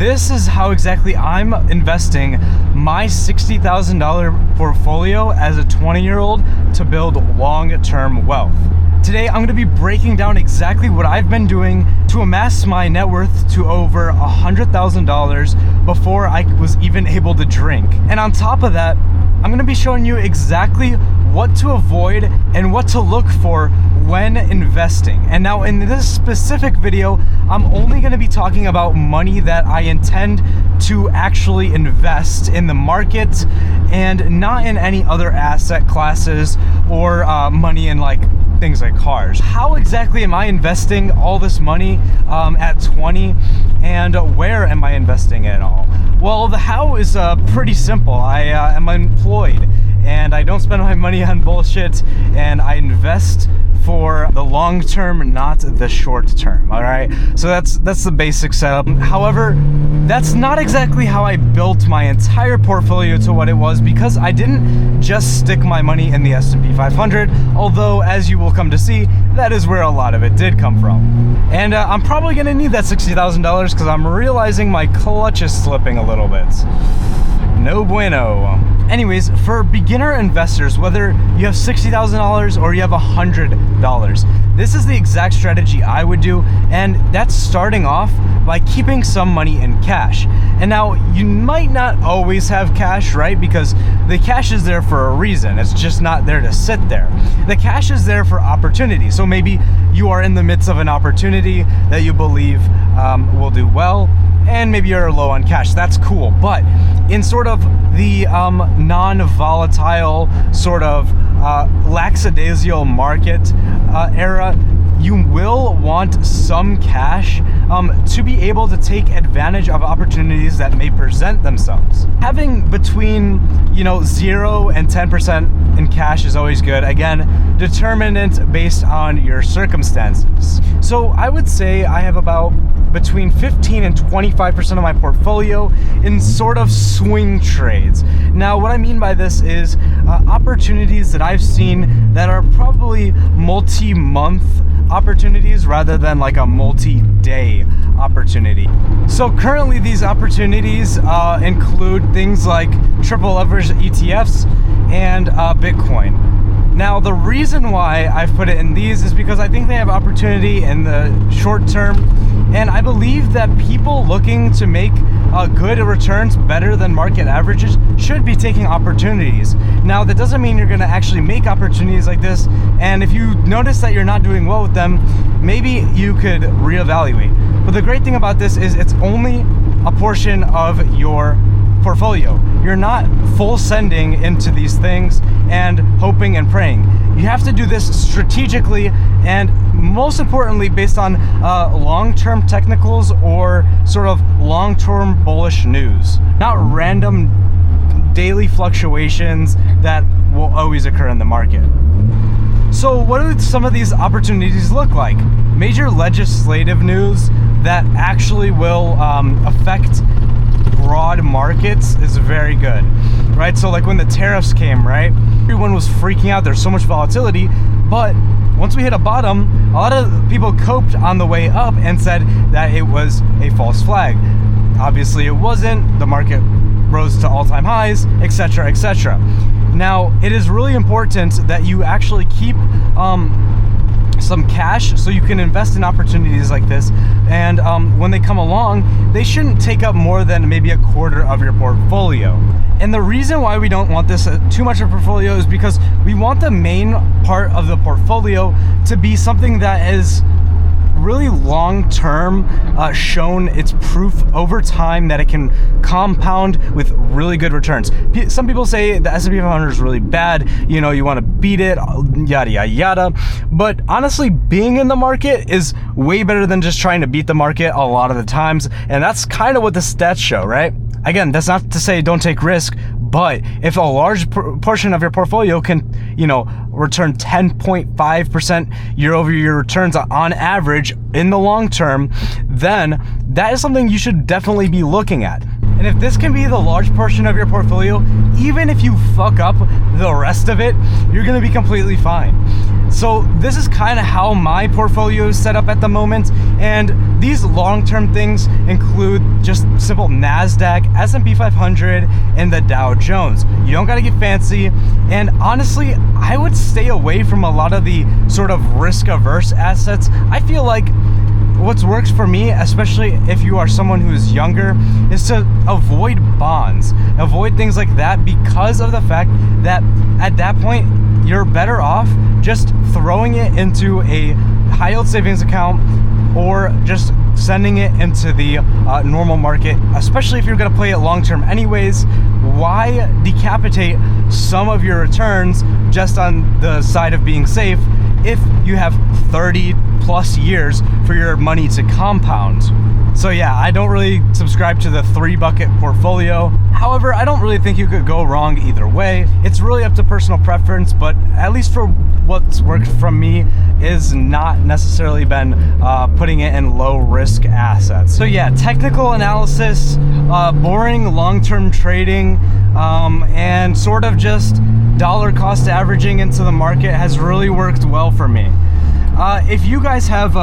this is how exactly I'm investing my $60,000 portfolio as a 20-year-old to build long-term wealth. Today, I'm gonna be breaking down exactly what I've been doing to amass my net worth to over $100,000 before I was even able to drink. And on top of that, I'm gonna be showing you exactly what to avoid and what to look for when investing. And now in this specific video, I'm only gonna be talking about money that I intend to actually invest in the market and not in any other asset classes or money in like things like cars. How exactly am I investing all this money at 20, and where am I investing it all? Well, the how is pretty simple. I am employed and I don't spend my money on bullshit, and I invest for the long term, not the short term. All right, so that's the basic setup. However, that's not exactly how I built my entire portfolio to what it was, because I didn't just stick my money in the S&P 500, although as you will come to see, that is where a lot of it did come from. And I'm probably gonna need that $60,000 because I'm realizing my clutch is slipping a little bit. No bueno. Anyways, for beginner investors, whether you have $60,000 or you have $100, this is the exact strategy I would do, and that's starting off by keeping some money in cash. And now, you might not always have cash, right? Because the cash is there for a reason. It's just not there to sit there. The cash is there for opportunity. So maybe you are in the midst of an opportunity that you believe will do well, and maybe you're low on cash. That's cool. But in sort of the non-volatile, sort of lackadaisical market era, you will want some cash to be able to take advantage of opportunities that may present themselves. Having between 0 and 10% in cash is always good. Again, determinant based on your circumstances. So I would say I have about between 15 and 25% of my portfolio in sort of swing trades. Now, what I mean by this is opportunities that I've seen that are probably multi-month opportunities rather than like a multi-day opportunity. So currently these opportunities include things like triple leverage ETFs and Bitcoin. Now, the reason why I've put it in these is because I think they have opportunity in the short term, and I believe that people looking to make good returns better than market averages should be taking opportunities. Now, that doesn't mean you're going to actually make opportunities like this, and if you notice that you're not doing well with them, maybe you could reevaluate. But the great thing about this is it's only a portion of your portfolio. You're not full sending into these things and hoping and praying. You have to do this strategically, and most importantly based on long-term technicals or sort of long-term bullish news, not random daily fluctuations that will always occur in the market. So what do some of these opportunities look like? Major legislative news that actually will affect broad markets is very good, right? So like when the tariffs came, right? Everyone was freaking out. There's so much volatility, but once we hit a bottom, a lot of people coped on the way up and said that it was a false flag. Obviously it wasn't. The market rose to all-time highs, etc., etc. Now, it is really important that you actually keep some cash so you can invest in opportunities like this, and when they come along, they shouldn't take up more than maybe a quarter of your portfolio. And the reason why we don't want this too much of a portfolio is because we want the main part of the portfolio to be something that is really long-term, shown its proof over time that it can compound with really good returns. Some people say the S&P 500 is really bad, you want to beat it, yada yada yada, but honestly, being in the market is way better than just trying to beat the market a lot of the times, and that's kind of what the stats show, right? Again, that's not to say don't take risk, but if a large portion of your portfolio can, return 10.5% year-over-year returns on average in the long term, then that is something you should definitely be looking at. And if this can be the large portion of your portfolio, even if you fuck up the rest of it, you're gonna be completely fine. So this is kind of how my portfolio is set up at the moment, and these long-term things include just simple NASDAQ, S&P 500, and the Dow Jones. You don't gotta get fancy, and honestly, I would stay away from a lot of the sort of risk-averse assets. I feel like what works for me, especially if you are someone who's younger, is to avoid bonds, avoid things like that, because of the fact that at that point you're better off just throwing it into a high yield savings account or just sending it into the normal market, especially if you're going to play it long term anyways. Why decapitate some of your returns just on the side of being safe if you have 30 plus years for your money to compound? So yeah, I don't really subscribe to the 3-bucket portfolio. However, I don't really think you could go wrong either way. It's really up to personal preference, but at least for what's worked from me is not necessarily been putting it in low risk assets. So yeah, technical analysis, boring long-term trading, and sort of just dollar cost averaging into the market has really worked well for me. If you guys have,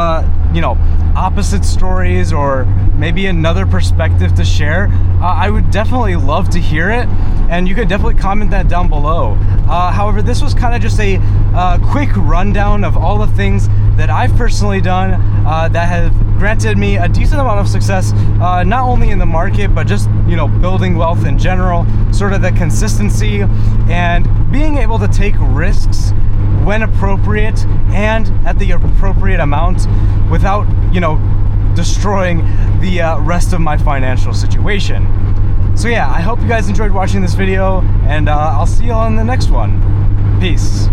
opposite stories or maybe another perspective to share, I would definitely love to hear it, and you could definitely comment that down below. However, this was kind of just a quick rundown of all the things that I've personally done that have granted me a decent amount of success, not only in the market, but just, building wealth in general, sort of the consistency and being able to take risks when appropriate and at the appropriate amount without, destroying the rest of my financial situation. So yeah, I hope you guys enjoyed watching this video, and I'll see you on the next one. Peace.